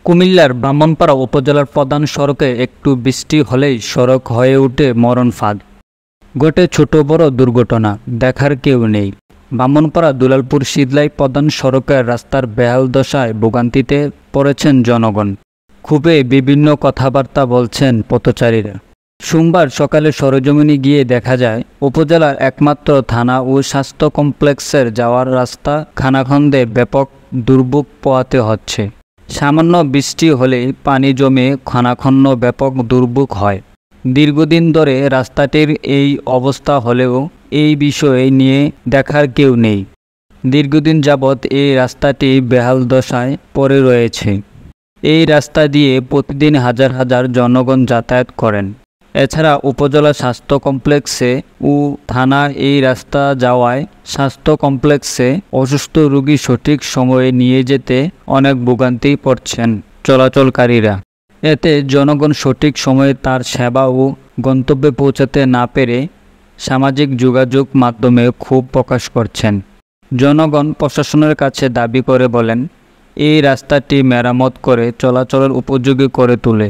কুমিল্লার ব্রাহ্মণপাড়া উপজেলার প্রধান সড়কে একটু বৃষ্টি হলেই সড়ক হয়ে ওঠে মরণ ফাঁদ। ঘটে ছোট বড় দুর্ঘটনা, দেখার কেউ নেই। ব্রাহ্মণপাড়া দুলালপুর শীতলাই প্রধান সড়কের রাস্তার বেহাল দশায় ভোগান্তিতে পড়েছেন জনগণ। খুবই বিভিন্ন কথাবার্তা বলছেন পথচারীরা। সোমবার সকালে সরেজমিনে গিয়ে দেখা যায়, উপজেলার একমাত্র থানা ও স্বাস্থ্য কমপ্লেক্সের যাওয়ার রাস্তা খানাখন্দে ব্যাপক দুর্ভোগ পোহাতে হচ্ছে। সামান্য বৃষ্টি হলেই পানি জমে খানাখন্দ ব্যাপক দুর্ভোগ হয়। দীর্ঘদিন ধরে রাস্তাটির এই অবস্থা হলেও এই বিষয়ে নিয়ে দেখার কেউ নেই। দীর্ঘদিন যাবৎ এই রাস্তাটি বেহাল দশায় পড়ে রয়েছে। এই রাস্তা দিয়ে প্রতিদিন হাজার হাজার জনগণ যাতায়াত করেন। এছাড়া উপজেলা স্বাস্থ্য কমপ্লেক্সে ও থানা এই রাস্তা যাওয়ায় স্বাস্থ্য কমপ্লেক্সে অসুস্থ রোগী সঠিক সময়ে নিয়ে যেতে অনেক ভোগান্তি পড়ছেন চলাচলকারীরা। এতে জনগণ সঠিক সময়ে তার সেবা ও গন্তব্যে পৌঁছাতে না পেরে সামাজিক যোগাযোগ মাধ্যমে ক্ষোভ প্রকাশ করছেন। জনগণ প্রশাসনের কাছে দাবি করে বলেন, এই রাস্তাটি মেরামত করে চলাচলের উপযোগী করে তোলে।